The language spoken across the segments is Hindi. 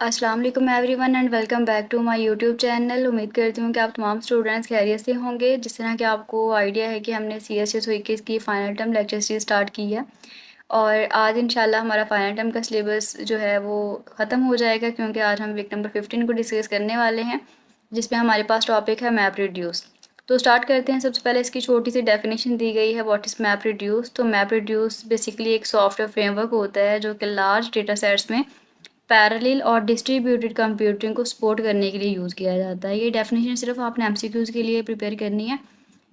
अस्सलाम वालेकुम everyone and welcome back to my YouTube channel. उम्मीद करती हूँ कि आप तमाम स्टूडेंट्स खैरियत से होंगे। जिस तरह कि आपको आइडिया है कि हमने CSS 21 की final term lecture series start की है और आज इंशाल्लाह हमारा फ़ाइनल टर्म का सिलेबस जो है वो ख़त्म हो जाएगा, क्योंकि आज हम वीक नंबर 15 को डिस्कस करने वाले हैं, जिसमें हमारे पास टॉपिक है मैप रिड्यूस। तो स्टार्ट करते हैं। सबसे पहले इसकी छोटी सी डेफिनेशन दी गई है, व्हाट इज़ मैप रिड्यूस। तो मैप रिड्यूस बेसिकली एक सॉफ्टवेयर फ्रेमवर्क होता है जो कि लार्ज डेटा सेट्स में पैरेलल और डिस्ट्रीब्यूटेड कंप्यूटिंग को सपोर्ट करने के लिए यूज़ किया जाता है। ये डेफिनेशन सिर्फ आपने MCQs के लिए प्रिपेयर करनी है,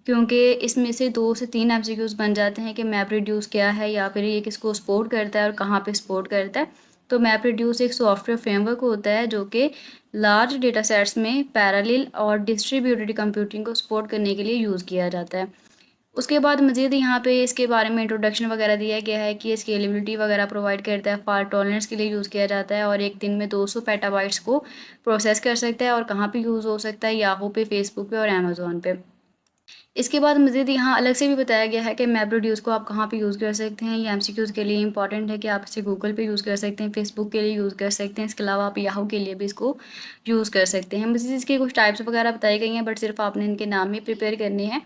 क्योंकि इसमें से 2 से 3 MCQs बन जाते हैं कि मैप रिड्यूस क्या है या फिर ये किसको सपोर्ट करता है और कहाँ पे सपोर्ट करता है। तो मैप रिड्यूस एक सॉफ्टवेयर फ्रेमवर्क होता है जो कि लार्ज डेटा सेट्स में पैरेलल और डिस्ट्रीब्यूटेड कंप्यूटिंग को सपोर्ट करने के लिए यूज़ किया जाता है। उसके बाद मज़ीद यहाँ पे इसके बारे में इंट्रोडक्शन वगैरह दिया गया है कि ये स्केलेबिलिटी वगैरह प्रोवाइड करता है, फॉल्ट टॉलरेंस के लिए यूज़ किया जाता है और एक दिन में 200 पेटाबाइट्स को प्रोसेस कर सकता है। और कहाँ पे यूज़ हो सकता है, याहू पे, फेसबुक पे और अमेज़ॉन पे। इसके बाद मज़ीद यहाँ अलग से भी बताया गया है कि मैप रिड्यूस को आप कहाँ पे यूज़ कर सकते हैं। ये MCQs के लिए इंपॉर्टेंट है कि आप इसे गूगल पे यूज़ कर सकते हैं, फेसबुक के लिए यूज़ कर सकते हैं, इसके अलावा आप याहू के लिए भी इसको यूज़ कर सकते हैं। मज़ीद इसकी कुछ टाइप्स वगैरह बताई गई हैं, बट सिर्फ आपने इनके नाम ही प्रिपेयर करने हैं।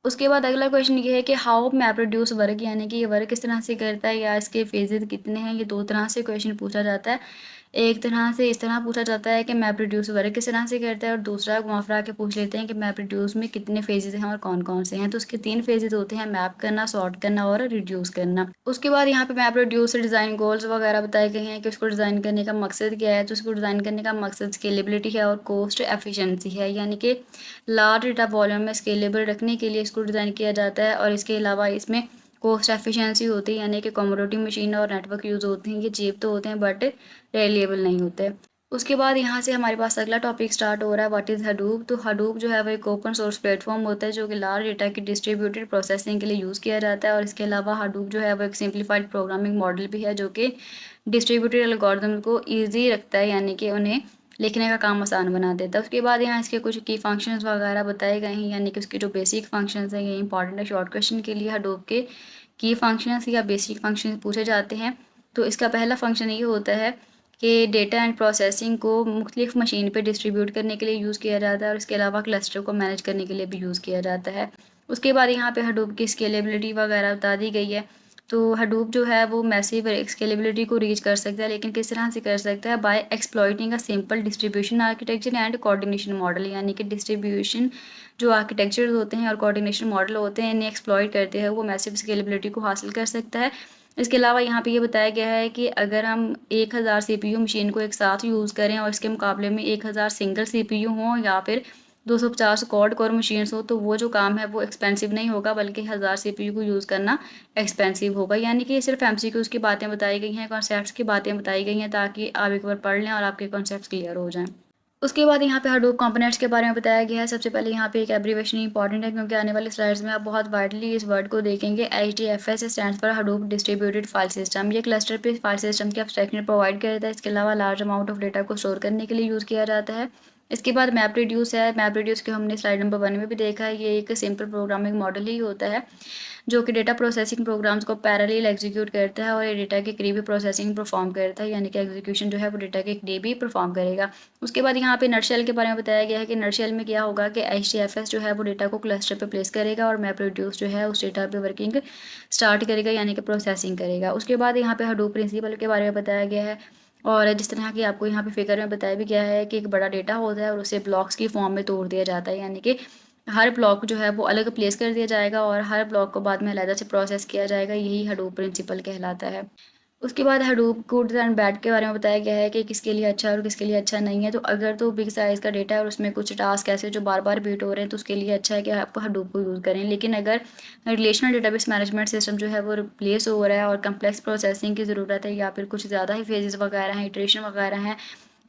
उसके बाद अगला क्वेश्चन ये है कि हाउ मैप रिड्यूस वर्क, यानी कि ये वर्क किस तरह से करता है या इसके फेजेस कितने हैं। ये 2 तरह से क्वेश्चन पूछा जाता है। एक तरह से इस तरह पूछा जाता है कि मैप रिड्यूस वर्क किस तरह से करता है, और दूसरा घुमा फिरा के पूछ लेते हैं कि मैप रिड्यूस में कितने फेजेस हैं और कौन कौन से हैं। तो उसके 3 फेजेस होते हैं, मैप करना, सॉर्ट करना और रिड्यूस करना। उसके बाद यहाँ पे मैप रिड्यूस से डिज़ाइन गोल्स वगैरह बताए गए हैं कि उसको डिज़ाइन करने का मकसद क्या है। तो उसको डिज़ाइन करने का मकसद स्केलेबिलिटी है और कॉस्ट एफिशिएंसी है, यानी कि लार्ज डेटा वॉल्यूम में स्केलेबल रखने के लिए इसको डिज़ाइन किया जाता है। और इसके अलावा इसमें कॉस्ट एफिशिएंसी होती है, यानी कि कमोडिटी मशीन और नेटवर्क यूज़ होते हैं। ये चीप तो होते हैं बट रिलायबल नहीं होते। उसके बाद यहाँ से हमारे पास अगला टॉपिक स्टार्ट हो रहा है, व्हाट इज़ हडूप। तो हडूप जो है वो एक ओपन सोर्स प्लेटफॉर्म होता है जो कि लार्ज डेटा की डिस्ट्रीब्यूटेड प्रोसेसिंग के लिए यूज़ किया जाता है। और इसके अलावा हडूप जो है वो एक सिंप्लीफाइड प्रोग्रामिंग मॉडल भी है जो कि डिस्ट्रीब्यूटेड एल्गोरिथम को ईजी रखता है, यानी कि उन्हें लिखने का काम आसान बना देता है। उसके बाद यहाँ इसके कुछ की फंक्शंस वगैरह बताए गए हैं, यानी कि उसके जो बेसिक फंक्शंस हैं, ये इंपॉर्टेंट है शॉर्ट क्वेश्चन के लिए। हडूप के की फंक्शंस या बेसिक फंक्शंस पूछे जाते हैं। तो इसका पहला फंक्शन ये होता है कि डेटा एंड प्रोसेसिंग को मुख्तलिफ मशीन पे डिस्ट्रीब्यूट करने के लिए यूज़ किया जाता है और इसके अलावा क्लस्टर को मैनेज करने के लिए भी यूज़ किया जाता है। उसके बाद यहाँ पे हडूप की स्केलेबिलिटी वगैरह बता दी गई है। तो हडूप जो है वो मैसिव स्केलेबिलिटी को रीच कर सकता है, लेकिन किस तरह से कर सकता है, by exploiting a simple distribution architecture and coordination model, यानी कि डिस्ट्रीब्यूशन जो आर्किटेक्चर होते हैं और कोऑर्डिनेशन मॉडल होते हैं, इन्हें एक्सप्लॉइट करते हैं वो मैसिव स्केलेबिलिटी को हासिल कर सकता है। इसके अलावा यहाँ पे ये बताया गया है कि अगर हम 1000 CPU मशीन को एक साथ यूज़ करें और इसके मुकाबले में 1000 सिंगल CPU हों या फिर 250 क्वाड कोर मशीन्स हो, तो वो जो काम है वो एक्सपेंसिव नहीं होगा, बल्कि 1000 CPU को यूज़ करना एक्सपेंसिव होगा। यानी कि ये सिर्फ MCQs की बातें बताई गई हैं, कॉन्सेप्ट्स की बातें बताई गई हैं, ताकि आप एक बार पढ़ लें और आपके कॉन्सेप्ट्स क्लियर हो जाएँ। उसके बाद यहाँ पे हडूप कंपोनेंट्स के बारे में बताया गया है। सबसे पहले यहाँ पे एक एब्रीवेशन इंपॉर्टेंट है, क्योंकि आने वाली स्लाइड्स में आप बहुत वाइडली इस वर्ड को देखेंगे। HDFS stands for Hadoop distributed file system. ये क्लस्टर पे फाइल सिस्टम की एब्स्ट्रैक्शन प्रोवाइड करता है। इसके अलावा लार्ज अमाउंट ऑफ डेटा को स्टोर करने के लिए यूज़ किया जाता है। इसके बाद मैप रिड्यूस है। मैप रिड्यूस को हमने स्लाइड नंबर 1 में भी देखा है। ये एक सिंपल प्रोग्रामिंग मॉडल ही होता है जो कि डेटा प्रोसेसिंग प्रोग्राम्स को पैरेलल एग्जीक्यूट करता है और ये डेटा के करीबी प्रोसेसिंग परफॉर्म करता है, यानी कि एग्जीक्यूशन जो है वो डेटा के करीब ही परफॉर्म करेगा। उसके बाद यहाँ पे नटशेल के बारे में बताया गया है कि नटशेल में क्या होगा कि HDFS जो है वो डेटा को क्लस्टर पे प्लेस करेगा और मैप रिड्यूस जो है उस डेटा पे वर्किंग स्टार्ट करेगा, यानी कि प्रोसेसिंग करेगा। उसके बाद यहाँ पे हडूप प्रिंसिपल के बारे में बताया गया है, और जिस तरह की आपको यहाँ पे फिगर में बताया भी गया है कि एक बड़ा डेटा होता है और उसे ब्लॉक्स की फॉर्म में तोड़ दिया जाता है, यानी कि हर ब्लॉक जो है वो अलग प्लेस कर दिया जाएगा और हर ब्लॉक को बाद में अलग से प्रोसेस किया जाएगा। यही हडूप प्रिंसिपल कहलाता है। उसके बाद हडूप गुड्स एंड बैड के बारे में बताया गया है कि किसके लिए अच्छा है और किसके लिए अच्छा नहीं है। तो अगर तो बिग साइज़ का डेटा है और उसमें कुछ टास्क ऐसे जो बार बार रिपीट हो रहे हैं, तो उसके लिए अच्छा है कि आप हडूप को यूज़ करें। लेकिन अगर रिलेशनल डेटाबेस मैनेजमेंट सिस्टम जो है वो रिप्लेस हो रहा है और कम्प्लेक्स प्रोसेसिंग की ज़रूरत है या फिर कुछ ज़्यादा ही फेजेस वगैरह हैं, इटरेशन वगैरह हैं,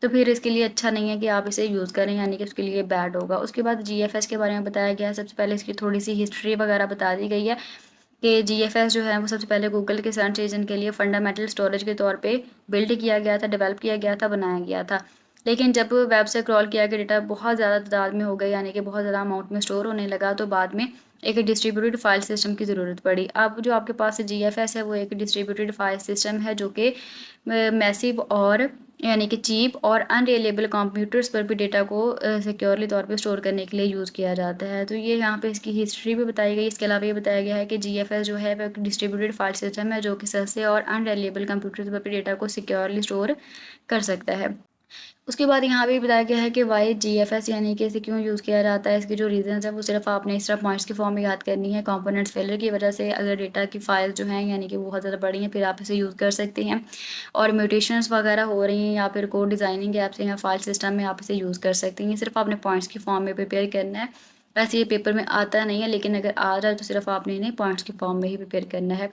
तो फिर इसके लिए अच्छा नहीं है कि आप इसे यूज़ करें, यानी कि उसके लिए बैड होगा। उसके बाद GFS के बारे में बताया गया है। सबसे पहले इसकी थोड़ी सी हिस्ट्री वगैरह बता दी गई है कि GFS जो है वो सबसे पहले गूगल के सर्च इंजन के लिए फंडामेंटल स्टोरेज के तौर पे बिल्ड किया गया था, डेवलप किया गया था, बनाया गया था। लेकिन जब वेब से क्रॉल किया गया डेटा बहुत ज़्यादा तादाद में हो गया, यानी कि बहुत ज़्यादा अमाउंट में स्टोर होने लगा, तो बाद में एक डिस्ट्रीब्यूटेड फाइल सिस्टम की ज़रूरत पड़ी। अब जो आपके पास GFS है वो एक डिस्ट्रीब्यूटेड फाइल सिस्टम है जो कि मैसिव और यानी कि चीप और अनरिलायबल कंप्यूटर्स पर भी डेटा को सिक्योरली तौर पे स्टोर करने के लिए यूज़ किया जाता है। तो ये यहाँ पे इसकी हिस्ट्री भी बताई गई। इसके अलावा ये बताया गया है कि जीएफएस जो है वो एक डिस्ट्रीब्यूटेड फाइल सिस्टम है जो कि सस्ते और अनरिलायबल कंप्यूटर्स पर भी डेटा को सिक्योरली स्टोर कर सकता है। उसके बाद यहाँ पे बताया गया है कि वाई जीएफएस यानी कि इसे क्यों यूज़ किया जाता है। इसके जो रीज़न्स हैं वो सिर्फ आपने इस तरह पॉइंट्स के फॉर्म में याद करनी है। कंपोनेंट्स फेलियर की वजह से अगर डेटा की फाइल जो हैं यानी कि बहुत ज़्यादा बड़ी हैं फिर आप इसे यूज़ कर सकते हैं, और म्यूटेशंस वगैरह हो रही हैं या फिर कोड डिज़ाइनिंग गैप से या फाइल सिस्टम में आप इसे यूज़ कर सकते हैं। सिर्फ आपने पॉइंट्स के फॉर्म में प्रिपेयर करना है। वैसे ये पेपर में आता नहीं है, लेकिन अगर आ जाए तो सिर्फ आपने इन्हें पॉइंट्स के फॉर्म में ही प्रिपेयर करना है।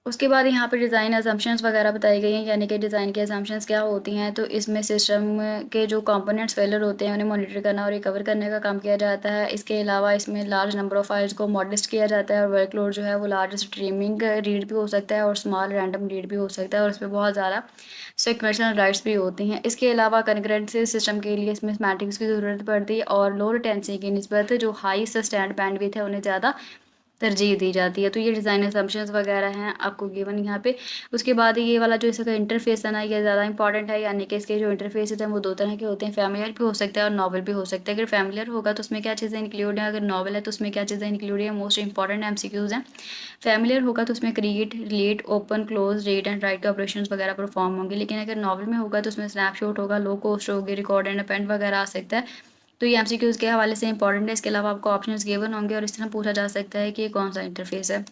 उसके बाद यहाँ पे डिज़ाइन असम्पशंस वगैरह बताई गई हैं, यानी कि डिज़ाइन की असम्पशंस क्या होती हैं। तो इसमें सिस्टम के जो कंपोनेंट्स फेलियर होते हैं उन्हें मॉनिटर करना और रिकवर करने का काम किया जाता है। इसके अलावा इसमें लार्ज नंबर ऑफ़ फाइल्स को मॉडलिस्ट किया जाता है और वर्कलोड जो है वो लार्ज स्ट्रीमिंग रीड भी हो सकता है और स्मॉल रैंडम रीड भी हो सकता है, और इसमें बहुत ज़्यादा सिक्वेंशियल राइट्स भी होती हैं। इसके अलावा कंकरेंसी सिस्टम के लिए इसमें मैट्रिक्स की ज़रूरत पड़ती है और लो लेटेंसी की निस्बत जो हाई सस्टेंड बैंडविड्थ है उन्हें ज़्यादा तरजीह दी जाती है। तो ये डिज़ाइन असम्पशंस वगैरह हैं आपको गिवन यहाँ पे। उसके बाद ये वाला जो इसका इंटरफेस है ना, ये ज़्यादा इंपॉर्टेंट है, यानी कि इसके जो इंटरफेसेस हैं वो दो तरह के होते हैं, फैमिलियर भी हो सकता है और नॉवल भी हो सकता है। अगर फैमिलियर होगा तो उसमें क्या चीज़ें इंक्लूड हैं, अगर नॉवल है तो उसमें क्या चीज़ें इंक्लूड हैं, मोस्ट इंपॉर्टेंट एमसीक्यूज़ हैं। फैमिलियर होगा तो उसमें create, relate, open, close, read and right के ऑपरेशंस वगैरह परफॉर्म होंगे, लेकिन अगर नॉवल में होगा तो उसमें स्नैपशॉट होगा, लो कॉस्ट होगी, रिकॉर्ड एंड अपेंड वगैरह आ सकता है। तो ये एमसीक्यूज़ के हवाले से इंपॉर्टेंट है। इसके अलावा आपको ऑप्शंस गिवन होंगे और इस तरह पूछा जा सकता है कि ये कौन सा इंटरफेस है।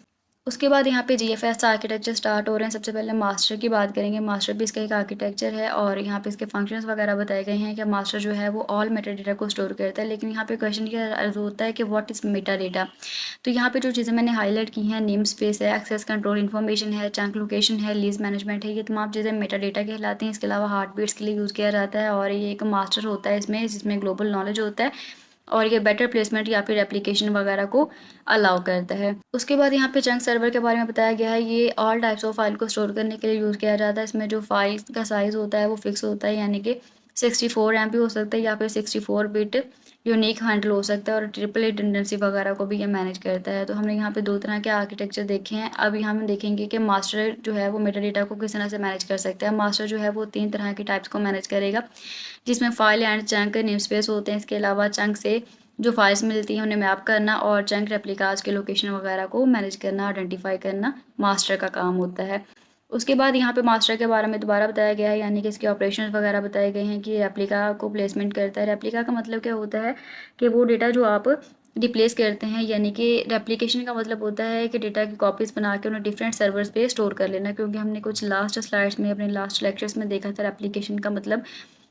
उसके बाद यहाँ पे जीएफएस आर्किटेक्चर स्टार्ट हो रहे हैं। सबसे पहले मास्टर की बात करेंगे। मास्टर भी इसका एक आर्किटेक्चर है और यहाँ पे इसके फंक्शंस वगैरह बताए गए हैं कि मास्टर जो है वो ऑल मेटा डेटा को स्टोर करता है, लेकिन यहाँ पे क्वेश्चन ये अर्ज होता है कि व्हाट इज़ मेटा डेटा। तो यहाँ पे जो चीज़ें मैंने हाईलाइट की हैं, नेम स्पेस है, एक्सेस कंट्रोल इन्फॉर्मेशन है, चंक लोकेशन है, लीज मैनेजमेंट है, ये तमाम चीज़ें मेटा डेटा कहलाती हैं। इसके अलावा हार्ट बीट्स के लिए यूज़ किया जाता है और ये एक मास्टर होता है इसमें, जिसमें ग्लोबल नॉलेज होता है और ये बेटर प्लेसमेंट या फिर एप्लीकेशन वगैरह को अलाउ करता है। उसके बाद यहाँ पे चंक सर्वर के बारे में बताया गया है। ये ऑल टाइप्स ऑफ फाइल को स्टोर करने के लिए यूज़ किया जाता है। इसमें जो फाइल का साइज़ होता है वो फिक्स होता है, यानी कि 64 MB हो सकता है या फिर 64 बिट यूनिक हैंडल हो सकता है, और ट्रिपल रिडंडेंसी वगैरह को भी ये मैनेज करता है। तो हमने यहाँ पे दो तरह के आर्किटेक्चर देखे हैं। अब यहाँ हम देखेंगे कि मास्टर जो है वो मेटा डेटा को किस तरह से मैनेज कर सकता है। मास्टर जो है वो 3 तरह के टाइप्स को मैनेज करेगा, जिसमें file and chunk name space होते हैं। इसके अलावा चंक से जो फाइल्स मिलती हैं उन्हें मैप करना और चंक रेप्लिकास के लोकेशन वगैरह को मैनेज करना, आइडेंटिफाई करना मास्टर का काम होता है। उसके बाद यहाँ पे मास्टर के बारे में दोबारा बताया गया है, यानी कि इसके ऑपरेशंस वगैरह बताए गए हैं कि रेप्लिका को प्लेसमेंट करता है। रेप्लिका का मतलब क्या होता है कि वो डेटा जो आप रिप्लेस करते हैं, यानी कि रेप्लिकेशन का मतलब होता है कि डेटा की कॉपीज़ बना के उन्हें डिफरेंट सर्वर्स पे स्टोर कर लेना। क्योंकि हमने कुछ लास्ट स्लाइड्स में, अपने लास्ट लेक्चर्स में देखा था रेप्लिकेशन का मतलब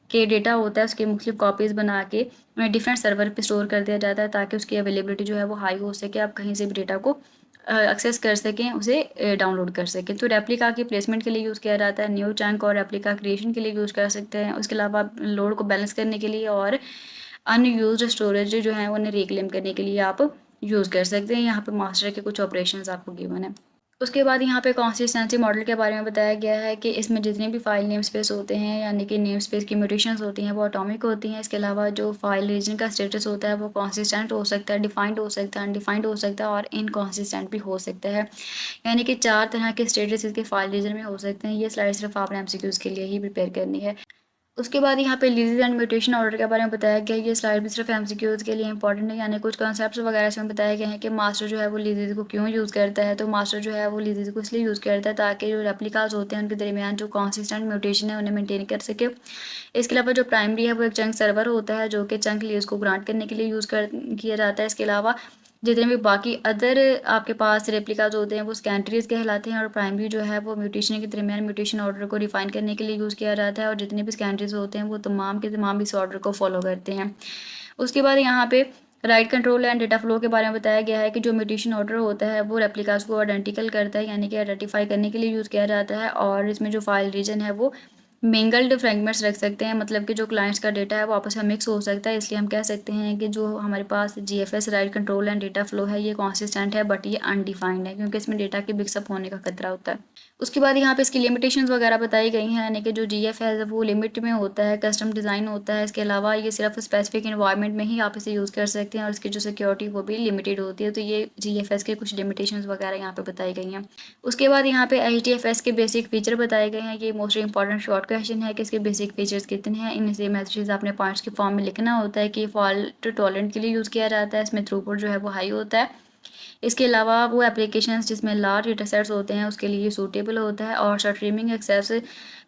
कि डेटा होता है उसकी मुख्तलिफ कॉपीज़ बना के उन्हें डिफरेंट सर्वर पे स्टोर कर दिया जाता है ताकि उसकी अवेलेबिलिटी जो है वो हाई हो सके, आप कहीं से भी डेटा को एक्सेस कर सकें, उसे डाउनलोड कर सकें। तो रेप्लिका की प्लेसमेंट के लिए यूज़ किया जाता है, न्यू चंक और रेप्लिका क्रिएशन के लिए यूज़ कर सकते हैं। उसके अलावा लोड को बैलेंस करने के लिए और अनयूज्ड स्टोरेज जो है उन्हें रिक्लेम करने के लिए आप यूज़ कर सकते हैं। यहाँ पे मास्टर के कुछ ऑपरेशंस आपको गिवन है। उसके बाद यहाँ पे कंसिस्टेंसी मॉडल के बारे में बताया गया है कि इसमें जितने भी फाइल नेम स्पेस होते हैं, यानी कि नेम स्पेस की म्यूटेशंस होती हैं, वो एटॉमिक होती हैं। इसके अलावा जो फाइल रीजन का स्टेटस होता है वो कंसिस्टेंट हो सकता है, डिफाइंड हो सकता है, अनडिफाइंड हो सकता है और इनकंसिस्टेंट भी हो सकता है। यानी कि 4 तरह के स्टेटस इसके फाइल रीजन में हो सकते हैं। ये स्लाइड सिर्फ आपने एमसीक्यूज़ के लिए ही प्रिपेयर करनी है। उसके बाद यहाँ पे लीजेस एंड म्यूटेशन ऑर्डर के बारे में बताया गया है। ये स्लाइड भी सिर्फ एमसीक्यूज़ के लिए इंपॉर्टेंट है, यानी कुछ कॉन्सेप्ट्स वगैरह इसमें बताए गए हैं कि मास्टर जो है वो लीजेस को क्यों यूज़ करता है। तो मास्टर जो है वो लीजेस को इसलिए यूज़ करता है ताकि जो रेप्लिकास होते हैं उनके दरमियान जो कंसिस्टेंट म्यूटेशन है उन्हें मेंटेन कर सके। इसके अलावा जो प्राइमरी है वो एक चंक सर्वर होता है जो कि चंक लीज को ग्रांट करने के लिए यूज़ कर किया जाता है। इसके अलावा जितने भी बाकी अदर आपके पास रेप्लिकाज होते हैं वो स्कैंट्रीज कहलाते हैं, और प्राइमरी जो है वो म्यूटेशन के दरमियान म्यूटेशन ऑर्डर को डिफाइन करने के लिए यूज़ किया जाता है, और जितने भी स्कैंट्रीज होते हैं वो तमाम के तमाम इस ऑर्डर को फॉलो करते हैं। उसके बाद यहाँ पे right control and data flow के बारे में बताया गया है कि जो म्यूटेशन ऑर्डर होता है वो रेप्लिकाज को आइडेंटिकल करता है, यानी कि आइडेंटिफाई करने के लिए यूज़ किया जाता है, और इसमें जो फाइल रीजन है वो मिंगल्ड फ्रेगमेंट्स रख सकते हैं, मतलब कि जो क्लाइंट्स का डेटा है वो आपस में मिक्स हो सकता है। इसलिए हम कह सकते हैं कि जो हमारे पास GFS right control and data flow है ये कॉन्सिस्टेंट है, बट ये अनडिफाइंड है क्योंकि इसमें डेटा के मिक्सअप होने का खतरा होता है। उसके बाद यहाँ पे इसकी लिमिटेशंस वगैरह बताई गई हैं, यानी कि जो जीएफएस है वो लिमिट में होता है, कस्टम डिज़ाइन होता है। इसके अलावा ये सिर्फ स्पेसिफिक इन्वायरमेंट में ही आप इसे यूज़ कर सकते हैं और इसकी जो सिक्योरिटी वो भी लिमिटेड होती है। तो ये जीएफएस के कुछ लिमिटेशंस वगैरह यहाँ पे बताई गई हैं। उसके बाद यहाँ पे एचडीएफएस के बेसिक फीचर बताए गए हैं। ये मोस्ट इंपॉर्टेंट शॉर्टकट क्वेश्चन है कि इसके बेसिक फीचर्स कितने हैं। इन सेम मैसेजेस आपने पॉइंट्स के फॉर्म में लिखना होता है कि फॉल्ट टॉलरेंट के लिए यूज़ किया जाता है, इसमें थ्रूपुट जो है वो हाई होता है। इसके अलावा वो एप्लीकेशंस जिसमें लार्ज डेटासेट्स होते हैं उसके लिए सूटेबल होता है और स्ट्रीमिंग एक्सेस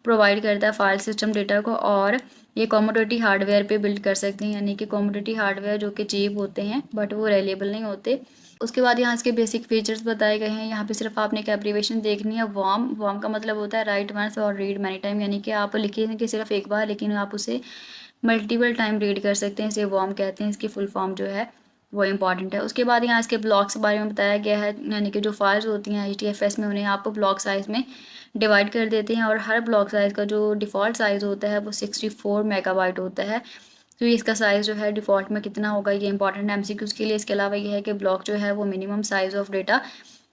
प्रोवाइड करता है फाइल सिस्टम डेटा को, और ये कमोडिटी हार्डवेयर पे बिल्ड कर सकते हैं, यानी कि कमोडिटी हार्डवेयर जो कि चीप होते हैं बट वो रिलायबल नहीं होते। उसके बाद यहाँ इसके बेसिक फीचर्स बताए गए हैं। यहाँ पे सिर्फ आपने एक एब्रीवेशन देखनी है, वॉर्म। वॉर्म का मतलब होता है राइट वंस और रीड मैनी टाइम, यानी कि आप लिखिए कि सिर्फ एक बार, लेकिन आप उसे मल्टीपल टाइम रीड कर सकते हैं, इसे वॉर्म कहते हैं। इसकी फुल फॉर्म जो है वो इंपॉर्टेंट है। उसके बाद यहाँ इसके ब्लॉक्स के बारे में बताया गया है, यानी कि जो फाइल्स होती हैं HDFS में उन्हें आप ब्लॉक साइज़ में डिवाइड कर देते हैं, और हर ब्लॉक साइज़ का जो डिफ़ॉल्ट साइज़ होता है वो 64 मेगाबाइट होता है। तो इसका साइज़ जो है डिफ़ॉल्ट में कितना होगा, ये इंपॉर्टेंट MCQs के लिए। इसके अलावा ये है कि ब्लॉक जो है वो मिनिमम साइज़ ऑफ डेटा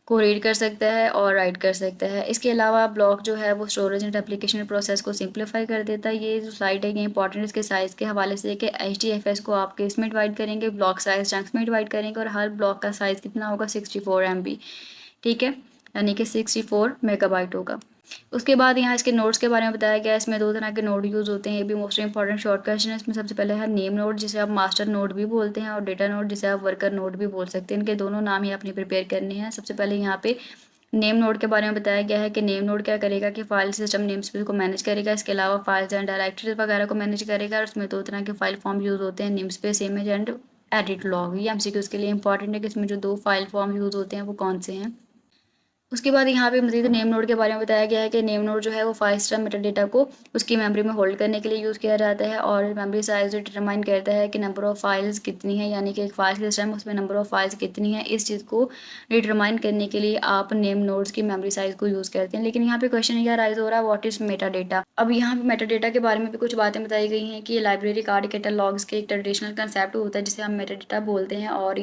को रीड कर सकता है और राइट कर सकता है। इसके अलावा ब्लॉक जो है वो स्टोरेज एंड एप्लीकेशन प्रोसेस को सिंप्लीफाई कर देता है। ये जो स्लाइड है ये इंपॉर्टेंट इसके साइज़ के हवाले से कि HDFS को आप किस में डिवाइड करेंगे, ब्लॉक साइज चंक्स में डिवाइड करेंगे, और हर ब्लॉक का साइज़ कितना होगा, 64 MB, ठीक है, यानी कि 64 मेगाबाइट होगा। उसके बाद यहाँ इसके नोड्स के बारे में बताया गया है। इसमें 2 तरह के नोड यूज़ होते हैं, ये भी मोस्ट इंपॉर्टेंट शॉर्ट क्वेश्चन है। इसमें सबसे पहले है नेम नोड, जिसे आप मास्टर नोड भी बोलते हैं, और डेटा नोड जिसे आप वर्कर नोड भी बोल सकते हैं। इनके दोनों नाम ही आपने प्रिपेयर करने हैं। सबसे पहले यहाँ पे नेम नोड के बारे में बताया गया है कि नेम नोड क्या करेगा कि फाइल सिस्टम नेम स्पेस को मैनेज करेगा, इसके अलावा फाइल्स एंड डायरेक्टरीज वगैरह को मैनेज करेगा। और उसमें 2 तरह के फाइल फॉर्म यूज़ होते हैं, name space, image and edit log. ये MCQs के लिए इंपॉर्टेंट है कि इसमें जो 2 फाइल फॉर्म यूज़ होते हैं वो कौन से हैं। उसके बाद यहाँ पे मज़ीद नेम नोड के बारे में बताया गया है कि नेम नोड जो है वो फाइल सिस्टम मेटाडेटा को उसकी मेमोरी में होल्ड करने के लिए यूज़ किया जाता है, और मेमोरी साइज डिटरमाइन करता है कि नंबर ऑफ़ फाइल्स कितनी है, यानी कि एक फाइल सिस्टम उसमें नंबर ऑफ़ फाइल्स कितनी है। इस चीज़ को डिटरमाइन करने के लिए आप नेम नोड्स की मेमोरी साइज़ को यूज़ करते हैं। लेकिन यहाँ पे क्वेश्चन यह राइज हो रहा है, व्हाट इज़ मेटाडेटा। अब यहाँ पे मेटाडेटा के बारे में भी कुछ बातें बताई गई हैं कि ये लाइब्रेरी कार्ड कैटलॉग्स के एक ट्रेडिशनल कंसेप्ट होता है जिसे हम मेटाडेटा बोलते हैं, और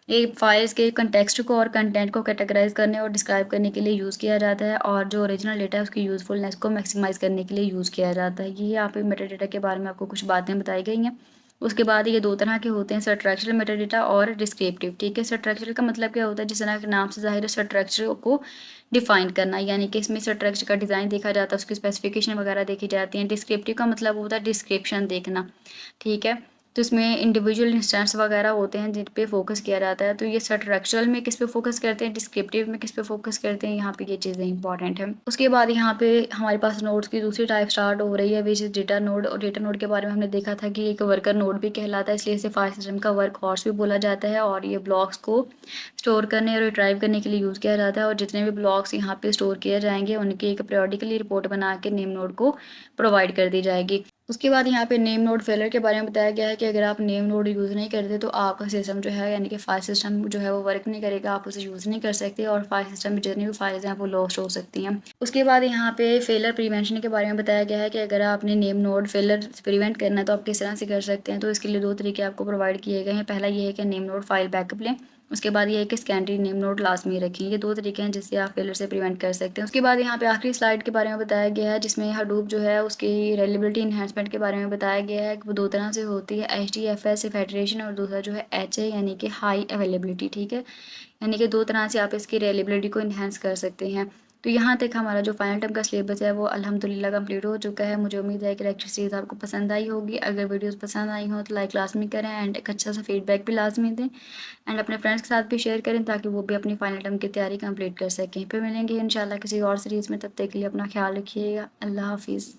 ये फाइल्स के कंटेक्स्ट को और कंटेंट को कैटेगराइज करने और डिस्क्राइब करने के लिए यूज़ किया जाता है, और जो ओरिजिनल डेटा है उसकी यूज़फुलनेस को मैक्सिमाइज़ करने के लिए यूज़ किया जाता है। ये यहाँ पे मेटाडेटा के बारे में आपको कुछ बातें बताई गई हैं। उसके बाद ये 2 तरह के होते हैं, स्ट्रक्चरल मेटाडेटा और डिस्क्रिप्टिव, ठीक है। स्ट्रक्चरल का मतलब क्या होता है, जिस तरह के नाम से ज़ाहिर है, स्ट्रक्चर को डिफाइन करना, यानी कि इसमें स्ट्रक्चर का डिज़ाइन देखा जाता है, उसकी स्पेसिफिकेशन वगैरह देखी जाती हैं। डिस्क्रिप्टिव का मतलब होता है डिस्क्रिप्शन देखना, ठीक है। तो इसमें इंडिविजुअल इंस्टेंस वगैरह होते हैं जिन पे फोकस किया जाता है। तो ये स्ट्रक्चरल में किस पे फोकस करते हैं, डिस्क्रिप्टिव में किस पे फोकस करते हैं, यहाँ पे ये चीज़ें इंपॉर्टेंट है। उसके बाद यहाँ पे हमारे पास नोड्स की दूसरी टाइप स्टार्ट हो रही है, विच इज डेटा नोड। और डेटा नोड के बारे में हमने देखा था कि एक वर्कर नोड भी कहलाता है, इसलिए इसे फाइल सिस्टम का वर्क हॉर्स भी बोला जाता है, और ये ब्लॉक्स को स्टोर करने और रिट्राइव करने के लिए यूज़ किया जाता है। और जितने भी ब्लॉक्स यहाँ पे स्टोर किए जाएंगे उनकी एक पीरियोडिकली रिपोर्ट बना के नेम नोड को प्रोवाइड कर दी जाएगी। उसके बाद यहाँ पे नेम नोड फेलर के बारे में बताया गया है कि अगर आप नेम नोड यूज़ नहीं करते तो आपका सिस्टम जो है, यानी कि फाइल सिस्टम जो है वो वर्क नहीं करेगा, आप उसे यूज़ नहीं कर सकते, और फाइल सिस्टम में जितनी भी फाइल्स हैं वो लॉस्ट हो सकती हैं। उसके बाद यहाँ पे फेलर प्रिवेंशन के बारे में बताया गया है कि अगर आपने नेम नोड फेलर प्रिवेंट करना है तो आप किस तरह से कर सकते हैं। तो इसके लिए 2 तरीके आपको प्रोवाइड किए गए हैं। पहला ये है कि नेम नोड फाइल बैकअप लें, उसके बाद ये है कि स्कैनरी नेम नोड लाजमी रखें। ये 2 तरीके हैं जिससे आप फेलर से प्रिवेंट कर सकते हैं। उसके बाद यहाँ पे आखिरी स्लाइड के बारे में बताया गया है, जिसमें हडूप जो है उसकी रिलायबिलिटी इन्हांसमेंट के बारे में बताया गया है कि वो 2 तरह से होती है, HDFS फेडरेशन, और दूसरा जो है HA यानी कि हाई अवेलेबिलिटी, ठीक है। यानी कि 2 तरह से आप इसकी रिलायबिलिटी को इन्हांस कर सकते हैं। तो यहाँ तक हमारा जो फाइनल टर्म का सिलेबस है वो अल्हम्दुलिल्लाह कंप्लीट हो चुका है। मुझे उम्मीद है कि लेक्चर सीरीज आपको पसंद आई होगी। अगर वीडियोस पसंद आई हो तो लाइक लाजमी करें, एंड एक अच्छा सा फीडबैक भी लाजमी दें, एंड अपने फ्रेंड्स के साथ भी शेयर करें ताकि वो भी अपनी फाइनल टर्म की तैयारी कंप्लीट कर सकें। फिर मिलेंगे इंशाल्लाह किसी और सीरीज़ में, तब तक के लिए अपना ख्याल रखिएगा। अल्लाह हाफिज़।